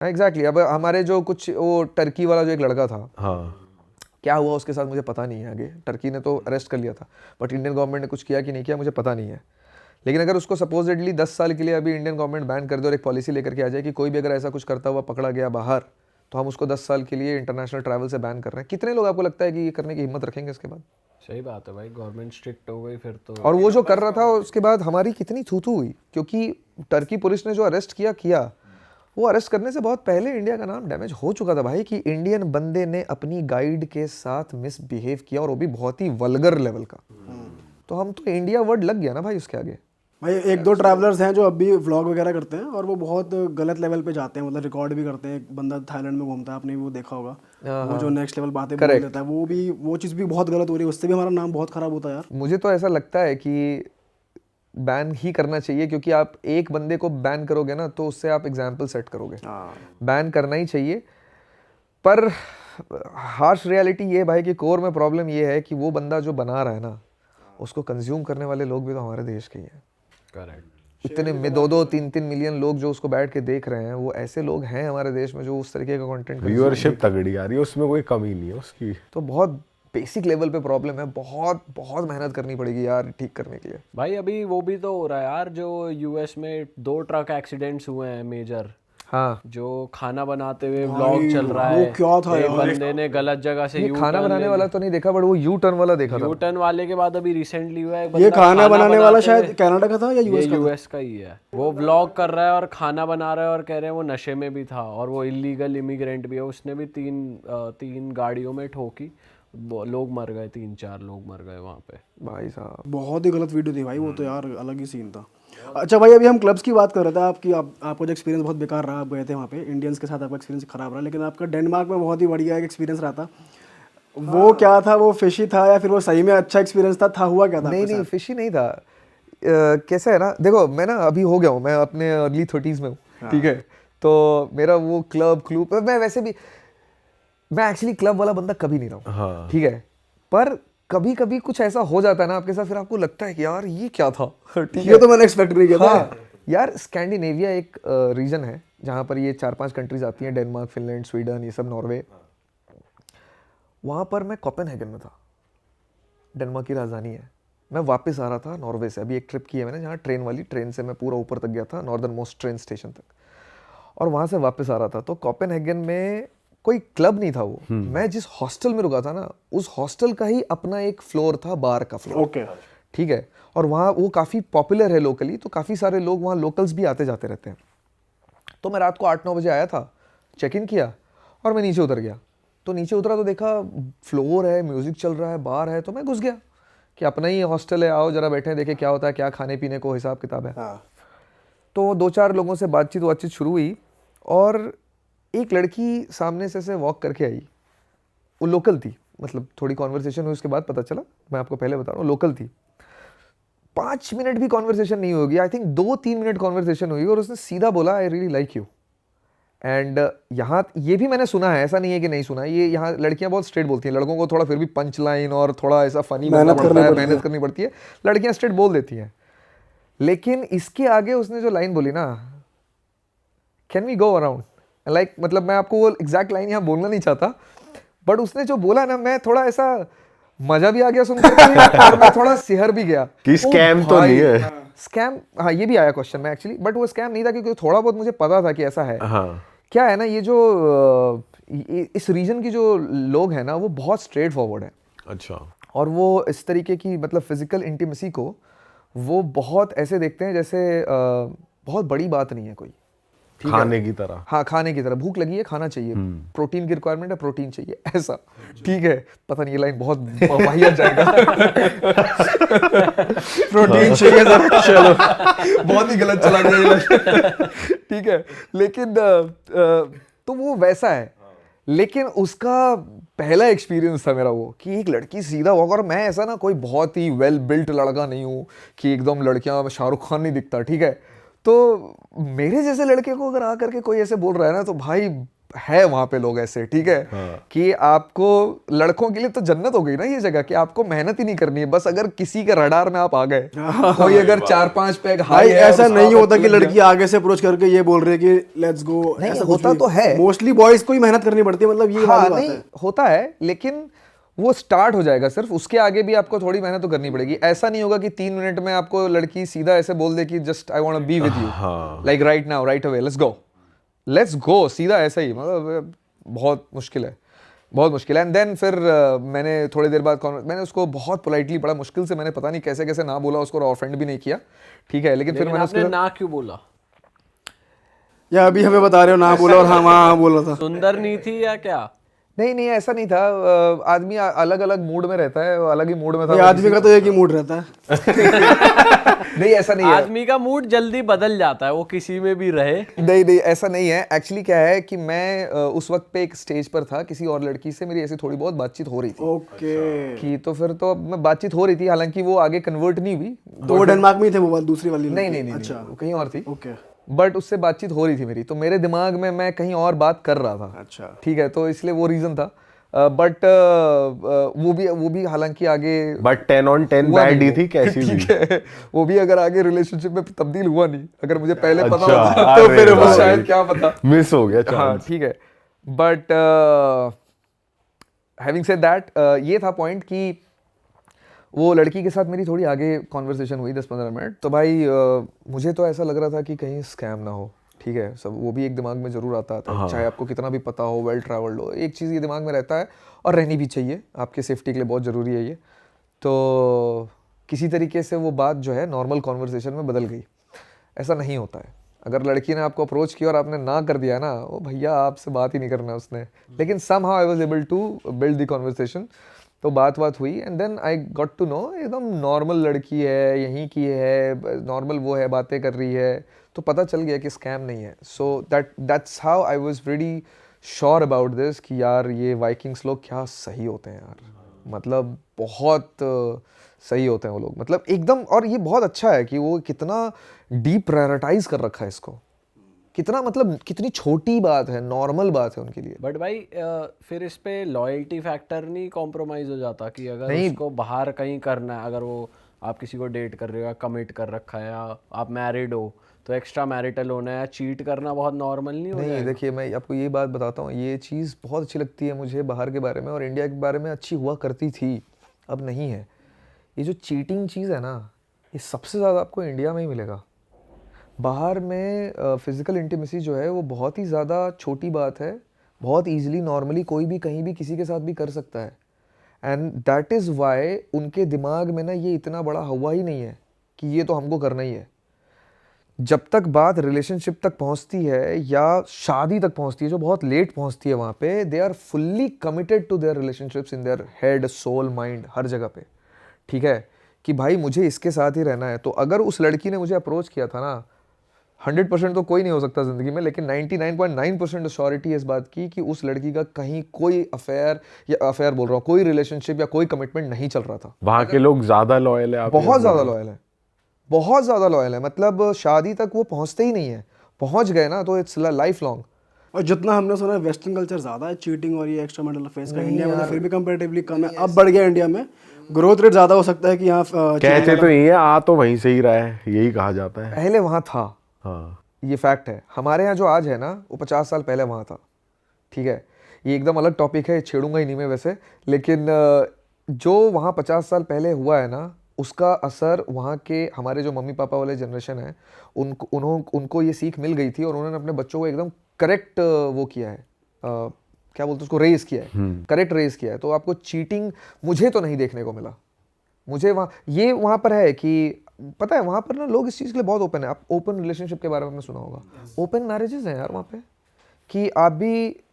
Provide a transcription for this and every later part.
Exactly अब हमारे जो कुछ वो टर्की वाला जो एक लड़का था, हाँ क्या हुआ उसके साथ मुझे पता नहीं है आगे। टर्की ने तो अरेस्ट कर लिया था, बट इंडियन गवर्नमेंट ने कुछ किया कि नहीं किया मुझे पता नहीं है। लेकिन अगर उसको सपोजिटली 10 साल के लिए अभी इंडियन गवर्नमेंट बैन कर दे और एक पॉलिसी लेकर के आ जाए कि कोई भी अगर ऐसा कुछ करता हुआ पकड़ा गया बाहर, तो हम उसको 10 साल के लिए इंटरनेशनल ट्रैवल से बैन कर रहे हैं, कितने लोग आपको लगता है कि ये करने की हिम्मत रखेंगे इसके बाद? सही बात है भाई, गवर्नमेंट स्ट्रिक्ट हो गई फिर तो। और वो जो कर रहा था उसके बाद हमारी कितनी थू थू हुई, क्योंकि टर्की पुलिस ने जो अरेस्ट किया वो अरेस्ट करने से बहुत पहले इंडिया का नाम डैमेज हो चुका था भाई, कि इंडियन बंदे ने अपनी गाइड के साथ मिसबिहेव किया, और वो भी बहुत ही वल्गर लेवल का। तो हम तो इंडिया वर्ड लग गया ना भाई उसके आगे। भाई एक दो ट्रैवलर्स हैं जो अब भी व्लॉग वगैरह करते हैं और वो बहुत गलत लेवल पे जाते हैं, मतलब रिकॉर्ड भी करते हैं। एक बंदा थाईलैंड में घूमता है, आपने भी वो देखा होगा, वो जो नेक्स्ट लेवल बातें बोल देता है, वो चीज़ भी बहुत गलत हो रही है, उससे भी हमारा नाम बहुत खराब होता है यार। मुझे तो ऐसा लगता है कि बैन ही करना चाहिए, क्योंकि आप एक बंदे को बैन करोगे ना तो उससे आप एग्जाम्पल सेट करोगे। बैन करना ही चाहिए, पर हार्श रियलिटी ये भाई कि कोर में प्रॉब्लम ये है कि वो बंदा जो बना रहा है ना, उसको कंज्यूम करने वाले लोग भी तो हमारे देश के ही हैं। करेक्ट। इतने में 2-3 मिलियन लोग जो उसको बैठ के देख रहे हैं, वो ऐसे लोग हैं हमारे देश में जो उस तरीके का कंटेंट, व्यूअरशिप तगड़ी आ रही है, उसमें कोई कमी नहीं है उसकी। तो बहुत बेसिक लेवल पे प्रॉब्लम है, बहुत बहुत मेहनत करनी पड़ेगी यार ठीक करने के लिए। भाई अभी वो भी तो हो रहा है यार, जो यूएस में 2 ट्रक एक्सीडेंट्स हुए हैं मेजर, हाँ, जो खाना बनाते हुए व्लॉग चल रहा है। वो क्या था एक यार? बंदे ने गलत जगह से यू खाना बनाने वाला तो नहीं देखा, बट वो यू टर्न वाला देखा था। यू टर्न वाले के बाद अभी रिसेंटली हुआ है एक ये बंदा खाना बनाने वाला बनाते शायद हुए- कनाडा का था या ये यूएस का? यूएस का ही है। वो व्लॉग कर रहा है और खाना बना रहा है और कह रहे हैं वो नशे में भी था, और वो इलीगल इमिग्रेंट भी है। उसने भी तीन गाड़ियों में ठोकी, लोग मर गए, 3-4 लोग मर गए वहाँ पे। भाई साहब बहुत ही गलत वीडियो थी भाई वो तो यार, अलग ही सीन था। अच्छा भाई, अभी हम क्लब्स की बात कर रहे थे, आपका जो एक्सपीरियंस बहुत बेकार रहा, आप गए थे वहाँ पे, इंडियंस के साथ आपका एक्सपीरियंस खराब रहा, लेकिन आपका डेनमार्क में बहुत ही बढ़िया एक एक्सपीरियंस रहा था। वो क्या था, वो फिशी था या फिर वो सही में अच्छा एक्सपीरियंस था हुआ क्या था? नहीं फिशी नहीं था। कैसा है ना, देखो मैं ना अभी हो गया हूँ, मैं अपने अर्ली 30s में हूँ, ठीक है। तो मेरा वो क्लब मैं वैसे भी, मैं एक्चुअली क्लब वाला बंदा कभी नहीं रहा हूँ, ठीक है। पर कभी कभी कुछ ऐसा हो जाता है ना आपके साथ, फिर आपको लगता है कि यार ये क्या था, ठीक है। ये तो मैंने एक्सपेक्ट नहीं किया था। हाँ यार, स्कैंडिनेविया एक रीजन है जहाँ पर ये 4-5 कंट्रीज आती हैं, डेनमार्क, फिनलैंड, स्वीडन, ये सब, नॉर्वे। वहाँ पर मैं कोपेनहेगन में था, डेनमार्क की राजधानी है। मैं वापस आ रहा था नॉर्वे से, अभी एक ट्रिप की है मैंने, जहाँ ट्रेन से मैं पूरा ऊपर तक गया था, नॉर्दर्न मोस्ट ट्रेन स्टेशन तक, और वहाँ से वापस आ रहा था। तो कोपेनहेगन में कोई क्लब नहीं था वो, मैं जिस हॉस्टल में रुका था ना, उस हॉस्टल का ही अपना एक फ्लोर था, बार का फ्लोर, ओके ठीक है। और वहाँ वो काफ़ी पॉपुलर है लोकली, तो काफ़ी सारे लोग वहाँ, लोकल्स भी आते जाते रहते हैं। तो मैं रात को 8-9 बजे आया था, चेक इन किया और मैं नीचे उतर गया। तो नीचे उतरा तो देखा फ्लोर है, म्यूजिक चल रहा है, बार है, तो मैं घुस गया कि अपना ही हॉस्टल है, आओ जरा बैठे देखे क्या होता है, क्या खाने पीने को हिसाब किताब है। तो 2-4 लोगों से बातचीत शुरू हुई, और एक लड़की सामने से वॉक करके आई। वो लोकल थी, मतलब थोड़ी कॉन्वर्सेशन हुई, उसके बाद पता चला, मैं आपको पहले बता रहा हूँ, लोकल थी। 5 मिनट भी कॉन्वर्सेशन नहीं होगी, आई थिंक 2-3 मिनट कॉन्वर्सेशन हुई, और उसने सीधा बोला I really like you. And यहाँ ये भी मैंने सुना है, ऐसा नहीं है कि नहीं सुना है, ये यहाँ लड़कियाँ बहुत स्ट्रेट बोलती हैं, लड़कों को थोड़ा फिर भी पंच लाइन और थोड़ा ऐसा फनी बनना पड़ता है, मेहनत करनी पड़ती है, लड़कियाँ स्ट्रेट बोल देती हैं। लेकिन इसके आगे उसने जो लाइन बोली ना, can we go around, like मतलब मैं आपको वो एग्जैक्ट लाइन यहाँ बोलना नहीं चाहता, बट उसने जो बोला ना, मैं थोड़ा ऐसा मजा भी आ गया सुनकर के, और मैं थोड़ा सिहर भी गया कि स्कैम तो नहीं है। स्कैम, हाँ ये भी आया क्वेश्चन में एक्चुअली, बट वो स्कैम नहीं था, क्योंकि थोड़ा बहुत मुझे पता था कि ऐसा है। क्या है ना, ये जो इस रीजन की जो लोग हैं ना, वो बहुत स्ट्रेट फॉरवर्ड है। अच्छा। और वो इस तरीके की मतलब फिजिकल इंटीमेसी को वो बहुत ऐसे देखते हैं जैसे बहुत बड़ी बात नहीं है कोई, खाने की तरह। हाँ खाने की तरह, भूख लगी है खाना चाहिए, प्रोटीन की रिक्वायरमेंट है, प्रोटीन चाहिए, ऐसा, ठीक है। पता नहीं ये लाइन बहुत वाहियात जाएगा प्रोटीन चाहिए सर, चलो बहुत ही गलत चला गया ये लाइन ठीक है। लेकिन तो वो वैसा है, लेकिन उसका पहला एक्सपीरियंस था मेरा वो, कि एक लड़की सीधा वॉक, और मैं ऐसा ना कोई बहुत ही वेल बिल्ट लड़का नहीं हूँ कि एकदम लड़कियां, शाहरुख खान नहीं दिखता, ठीक है। तो मेरे जैसे लड़के को अगर आकर के कोई ऐसे बोल रहा है ना, तो भाई है वहां पे लोग ऐसे, ठीक है, कि आपको लड़कों के लिए तो जन्नत हो गई ना ये जगह, कि आपको मेहनत ही नहीं करनी है, बस अगर किसी के रडार में आप आ गए, कोई अगर 4-5 पैग भाई हाई है और ऐसा उसका नहीं आप होता कि लग गया। लड़की आगे से अप्रोच करके ये बोल रही है कि लेट्स गो, नहीं, ऐसा होता तो है। मोस्टली बॉयज को ही मेहनत करनी पड़ती है, मतलब ये हाँ, वाली बात नहीं है। होता है, लेकिन वो स्टार्ट हो जाएगा सिर्फ, उसके आगे भी आपको थोड़ी मेहनत तो करनी पड़ेगी। ऐसा नहीं होगा कि 3 मिनट में आपको लड़की सीधा ऐसे बोल दे कि just I want to be with you, like right now, right away, let's go, सीधा ऐसा ही, मतलब बहुत मुश्किल है, बहुत मुश्किल है। एंड देन फिर मैंने थोड़ी देर बाद मैंने उसको बहुत पोलाइटली, बड़ा मुश्किल से, मैंने पता नहीं कैसे कैसे ना बोला उसको, और ऑफेंड भी नहीं किया, ठीक है, लेकिन फिर मैंने आपने उसको ना क्यों बोला? या अभी हमें बता रहे हो ना बोला और हाँ बोल रहा था। सुंदर नहीं थी या क्या? नहीं ऐसा नहीं था, आदमी अलग अलग मूड में रहता है, अलग ही मूड में था भाई आदमी का तो एक ही मूड रहता है। नहीं ऐसा नहीं है, आदमी का मूड जल्दी बदल जाता है, वो किसी में भी रहे। नहीं ऐसा नहीं है। एक्चुअली क्या है कि मैं उस वक्त पे एक स्टेज पर था, किसी और लड़की से मेरी ऐसी थोड़ी बहुत बातचीत हो रही थी, ओके। कि तो फिर तो अब मैं बातचीत हो रही थी, हालांकि वो आगे कन्वर्ट नहीं हुई। तो वो डेनमार्क में ही थे, वो बात दूसरी वाली नहीं लड़की? नहीं अच्छा, वो कहीं और थी, ओके, बट उससे बातचीत हो रही थी मेरी, तो मेरे दिमाग में मैं कहीं और बात कर रहा था, अच्छा, ठीक है, तो इसलिए वो रीजन था। बट वो भी हालांकि आगे बट 10 on 10 हुआ बैड नहीं ही वो, थी, कैसी भी। ठीक है, वो भी अगर आगे रिलेशनशिप में तब्दील हुआ नहीं, अगर मुझे पहले पता अच्छा, होता तो अरे फिर वो भाई। शायद क्या पता, मिस हो गया हाँ चांस। ठीक है। बट हैविंग सेड दैट, ये था पॉइंट कि वो लड़की के साथ मेरी थोड़ी आगे कॉन्वर्सेशन हुई 10-15 मिनट, तो भाई मुझे तो ऐसा लग रहा था कि कहीं स्कैम ना हो, ठीक है, सब वो भी एक दिमाग में जरूर आता है, चाहे आपको कितना भी पता हो, वेल ट्रैवल्ड हो, एक चीज़ ये दिमाग में रहता है, और रहनी भी चाहिए, आपके सेफ्टी के लिए बहुत ज़रूरी है ये। तो किसी तरीके से वो बात जो है नॉर्मल कॉन्वर्सेशन में बदल गई। ऐसा नहीं होता है, अगर लड़की ने आपको अप्रोच किया और आपने ना कर दिया ना, वो भैया आपसे बात ही नहीं करना उसने, लेकिन somehow I was able to build the conversation, तो बात हुई, and then I got to know एकदम नॉर्मल लड़की है, यहीं की है, नॉर्मल वो है, बातें कर रही है, तो पता चल गया कि स्कैम नहीं है। So that's how I was very sure about this कि यार ये वाइकिंग्स लोग क्या सही होते हैं यार, मतलब बहुत सही होते हैं वो लोग, मतलब एकदम। और ये बहुत अच्छा है कि वो कितना डीप प्रायोरिटाइज कर रखा है इसको, कितना मतलब कितनी छोटी बात है, नॉर्मल बात है उनके लिए। बट भाई फिर इस पे लॉयल्टी फैक्टर नहीं कॉम्प्रोमाइज हो जाता कि अगर नहीं। उसको बाहर कहीं करना है, अगर वो आप किसी को डेट कर रहे हो या कमिट कर रखा है या आप मैरिड हो, तो एक्स्ट्रा मैरिटल होना या चीट करना बहुत नॉर्मल नहीं हो नहीं देखिए, मैं आपको ये बात बताता हूँ, ये चीज़ बहुत अच्छी लगती है मुझे बाहर के बारे में, और इंडिया के बारे में अच्छी हुआ करती थी, अब नहीं है। ये जो चीटिंग चीज़ है ना, ये सबसे ज़्यादा आपको इंडिया में ही मिलेगा। बाहर में फिज़िकल इंटीमेसी जो है वो बहुत ही ज़्यादा छोटी बात है, बहुत ईजिली नॉर्मली कोई भी कहीं भी किसी के साथ भी कर सकता है, एंड दैट इज़ वाई उनके दिमाग में ना ये इतना बड़ा हुआ ही नहीं है कि ये तो हमको करना ही है। जब तक बात रिलेशनशिप तक पहुंचती है या शादी तक पहुंचती है, जो बहुत लेट पहुंचती है, वहाँ पे they are fully committed to their relationships in their head, soul, mind, हर जगह पे, ठीक है, कि भाई मुझे इसके साथ ही रहना है। तो अगर उस लड़की ने मुझे अप्रोच किया था ना, 100% तो कोई नहीं हो सकता ज़िंदगी में, लेकिन 99.9% श्योरिटी इस बात की कि उस लड़की का कहीं कोई अफेयर बोल रहा हूँ, कोई रिलेशनशिप या कोई कमिटमेंट नहीं चल रहा था। वहाँ के लोग ज्यादा लॉयल है, आप बहुत ज़्यादा लॉयल है, बहुत ज़्यादा लॉयल है, मतलब शादी तक वो पहुँचते ही नहीं है, पहुँच गए ना तो इट्स लाइफ लॉन्ग। और जितना हमने सुना है वेस्टर्न कल्चर ज़्यादा है चीटिंग और ये एक्स्ट्रा मैरिटल अफेयर्स का, इंडिया में तो फिर भी कंपैरेटिवली कम है, अब बढ़ गया इंडिया में, ग्रोथ रेट ज़्यादा हो सकता है कि यहाँ कहते तो ये आ तो वहीं से ही रहा है, यही कहा जाता है। पहले वहाँ था, हाँ, ये फैक्ट है। हमारे यहाँ जो आज है ना, वो 50 साल पहले वहाँ था, ठीक है, ये एकदम अलग टॉपिक है, छेड़ूंगा ही नहीं मैं वैसे, लेकिन जो वहाँ 50 साल पहले हुआ है ना, उसका असर वहाँ के हमारे जो मम्मी पापा वाले जनरेशन है, उनको ये सीख मिल गई थी, और उन्होंने अपने बच्चों को एकदम करेक्ट वो किया है, क्या बोलते हैं उसको, रेज किया है, करेक्ट रेज किया है। तो आपको चीटिंग मुझे तो नहीं देखने को मिला। मुझे वहाँ पर है कि पता है, वहाँ पर ना लोग इस चीज़ के लिए बहुत ओपन है। आप ओपन रिलेशनशिप के बारे में आपने सुना होगा, ओपन मैरिजेस हैं यार वहाँ पे, कि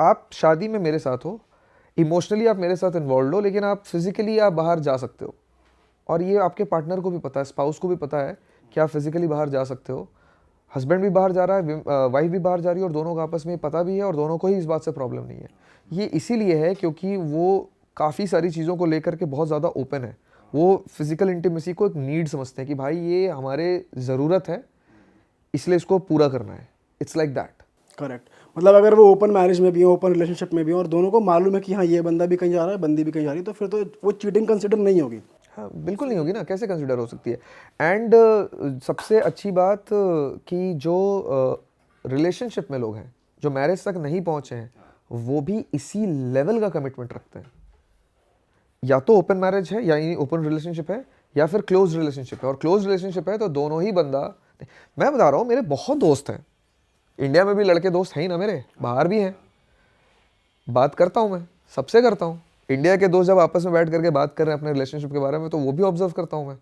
आप शादी में मेरे साथ हो, इमोशनली आप मेरे साथ इन्वॉल्व हो, लेकिन आप फिजिकली आप बाहर जा सकते हो, और ये आपके पार्टनर को भी पता है, स्पाउस को भी पता है कि आप फिजिकली बाहर जा सकते हो। हस्बैंड भी बाहर जा रहा है, वाइफ भी बाहर जा रही है, और दोनों का आपस में पता भी है, और दोनों को ही इस बात से प्रॉब्लम नहीं है। ये इसीलिए है क्योंकि वो काफ़ी सारी चीज़ों को लेकर के बहुत ज़्यादा ओपन है। वो फिजिकल इंटीमेसी को एक नीड समझते हैं कि भाई ये हमारे ज़रूरत है, इसलिए इसको पूरा करना है। It's like that. करेक्ट। मतलब अगर वो ओपन मैरिज में भी हो, ओपन रिलेशनशिप में भी हो और दोनों को मालूम है कि हाँ ये बंदा भी कहीं जा रहा है, बंदी भी कहीं जा रही है, तो फिर तो वो चीटिंग कंसिडर नहीं होगी। हाँ बिल्कुल नहीं होगी ना, कैसे कंसिडर हो सकती है। एंड सबसे अच्छी बात कि जो रिलेशनशिप में लोग हैं, जो मैरिज तक नहीं पहुंचे हैं, वो भी इसी लेवल का कमिटमेंट रखते हैं। या तो ओपन मैरिज है, या ओपन रिलेशनशिप है, या फिर क्लोज रिलेशनशिप है। और क्लोज रिलेशनशिप है तो दोनों ही बंदा, मैं बता रहा हूँ मेरे बहुत दोस्त हैं, इंडिया में भी लड़के दोस्त हैं ही ना मेरे, बाहर भी हैं, बात करता हूँ मैं, सबसे करता हूँ। इंडिया के दोस्त जब आपस में बैठ करके बात कर रहे हैं अपने रिलेशनशिप के बारे में, तो वो भी ऑब्जर्व करता हूँ मैं।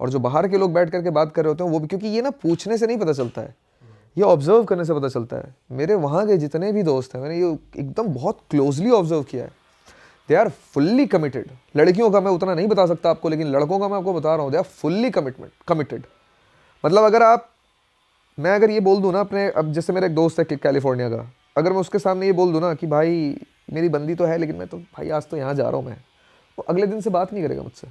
और जो बाहर के लोग बैठ करके बात कर रहे होते हैं वो भी, क्योंकि ये ना पूछने से नहीं पता चलता है, ये ऑब्जर्व करने से पता चलता है। मेरे वहाँ के जितने भी दोस्त हैं, मैंने ये एकदम बहुत क्लोजली ऑब्जर्व किया है, दे आर फुल्ली कमिटेड। लड़कियों का मैं उतना नहीं बता सकता आपको, लेकिन लड़कों का मैं आपको बता रहा हूँ, दे आर फुल्ली कमिटेड। मतलब मैं अगर ये बोल दूँ ना अपने, अब जैसे मेरा एक दोस्त है कैलिफोर्निया का, अगर मैं उसके सामने ये बोल दूँ ना कि भाई मेरी बंदी तो है, लेकिन मैं तो भाई आज तो यहाँ जा रहा हूँ मैं, वो अगले दिन से बात नहीं करेगा मुझसे,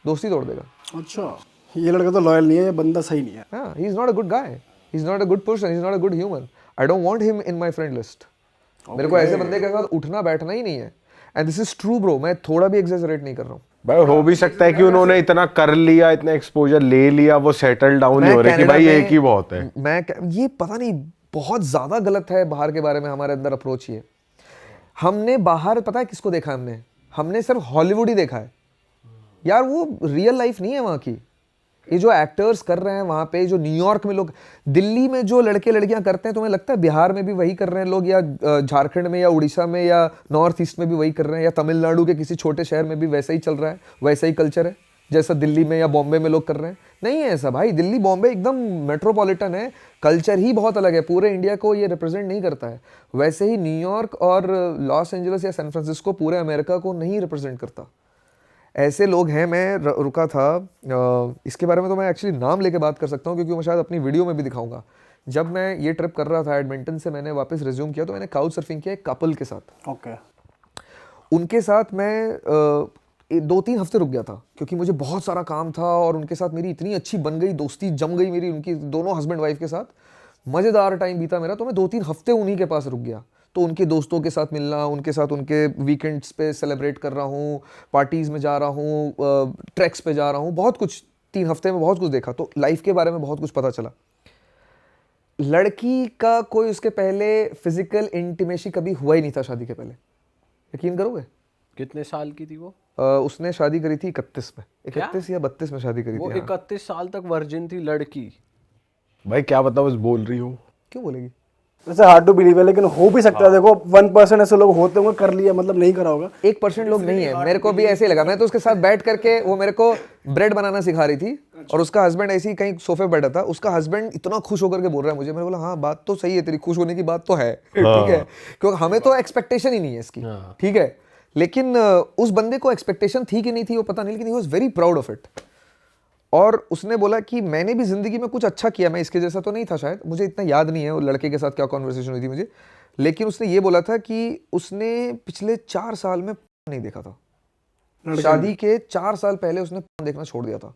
दोस्ती तोड़ देगा। अच्छा, ये लड़का तो लॉयल नहीं है, ये बंदा सही नहीं है। हाँ, he is not a good guy, he is not a good person, he is not a good human, I don't want him in my friend list. मेरे को ऐसे बंदे के साथ उठना बैठना ही नहीं है। And this is true bro, मैं थोड़ा भी एग्जैजरेट नहीं कर रहा हूँ। भाई हो भी सकता है कि उन्होंने इतना कर लिया, इतना एक्सपोजर ले लिया, वो सेटल डाउन नहीं हो रहे कि भाई एक ही बहुत है। ये पता नहीं बहुत ज्यादा गलत है बाहर के बारे में हमारे अंदर अप्रोच। ये हमने बाहर पता है किसको देखा है, हमने सिर्फ हॉलीवुड ही देखा है यार, वो रियल लाइफ नहीं है वहाँ की। ये जो एक्टर्स कर रहे हैं वहाँ पे, जो न्यूयॉर्क में लोग, दिल्ली में जो लड़के लड़कियाँ करते हैं, तुम्हें लगता है बिहार में भी वही कर रहे हैं लोग, या झारखंड में या उड़ीसा में या नॉर्थ ईस्ट में भी वही कर रहे हैं, या तमिलनाडु के किसी छोटे शहर में भी वैसा ही चल रहा है, वैसा ही कल्चर है जैसा दिल्ली में या बॉम्बे में लोग कर रहे हैं? नहीं है ऐसा भाई। दिल्ली बॉम्बे एकदम मेट्रोपॉलिटन है, कल्चर ही बहुत अलग है, पूरे इंडिया को ये रिप्रेजेंट नहीं करता है। वैसे ही न्यूयॉर्क और लॉस एंजलिस या सैन फ्रांसिस्को पूरे अमेरिका को नहीं रिप्रेजेंट करता। ऐसे लोग हैं। मैं रुका था, इसके बारे में तो मैं एक्चुअली नाम लेके बात कर सकता हूँ, क्योंकि मैं शायद अपनी वीडियो में भी दिखाऊंगा। जब मैं ये ट्रिप कर रहा था एडमिंटन से, मैंने वापस रिज्यूम किया, तो मैंने काउच सर्फिंग किया एक कपल के साथ। ओके। उनके साथ मैं 2-3 हफ्ते रुक गया था, क्योंकि मुझे बहुत सारा काम था, और उनके साथ मेरी इतनी अच्छी बन गई दोस्ती, जम गई मेरी उनकी, दोनों हस्बैंड वाइफ के साथ मज़ेदार टाइम बीता मेरा। तो मैं 2-3 हफ्ते उन्हीं के पास रुक गया। तो उनके दोस्तों के साथ मिलना, उनके साथ उनके वीकेंड्स पे सेलिब्रेट कर रहा हूँ, पार्टीज़ में जा रहा हूँ, ट्रैक्स पे जा रहा हूँ, बहुत कुछ 3 हफ्ते में बहुत कुछ देखा। तो लाइफ के बारे में बहुत कुछ पता चला। लड़की का कोई उसके पहले फिजिकल इंटीमेसी कभी हुआ ही नहीं था शादी के पहले, यकीन करोगे? कितने साल की थी वो? उसने शादी करी थी 31 में, 31 या 32 में शादी करी वो थी। 31 साल तक वर्जिन थी लड़की। भाई क्या पता बस बोल रही हो। क्यों बोलेगी? वैसे हार्ड टू बिलीव है, लेकिन हो भी सकता है। देखो 1% ऐसे लोग होते होंगे, कर लिया मतलब नहीं करा होगा। 1% लोग नहीं है, मेरे को भी ऐसे ही लगा। मैं तो उसके साथ बैठ करके, वो मेरे को ब्रेड बनाना सिखा रही थी, और उसका हस्बैंड ऐसे ही कहीं सोफे पे बैठा था। उसका हस्बैंड इतना खुश होकर के बोल रहा है मुझे, मैंने बोला हाँ बात तो सही है तेरी, खुश होने की बात तो है, ठीक है, क्योंकि हमें तो एक्सपेक्टेशन ही नहीं है इसकी, ठीक है। लेकिन उस बंदे को एक्सपेक्टेशन थी कि नहीं थी वो पता नहीं, लेकिन he was very proud of it. और उसने बोला कि मैंने भी जिंदगी में कुछ अच्छा किया, मैं इसके जैसा तो नहीं था शायद, मुझे इतना याद नहीं है वो लड़के के साथ क्या कॉन्वर्सेशन हुई थी मुझे, लेकिन उसने ये बोला था कि उसने पिछले 4 साल में नहीं देखा था। शादी के 4 साल पहले उसने देखना छोड़ दिया था,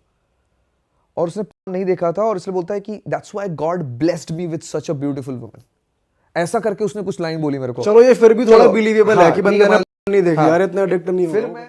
और उसने नहीं देखा था, और इसलिए बोलता है कि that's why God blessed me with such a beautiful woman. ऐसा करके उसने कुछ लाइन बोली मेरे को। चलो ये फिर भी थोड़ा चलो, बिलीवेबल हाँ, है कि बंदे ने नहीं देखी हाँ, यार, इतना एडिक्ट नहीं फिर होगा। मैं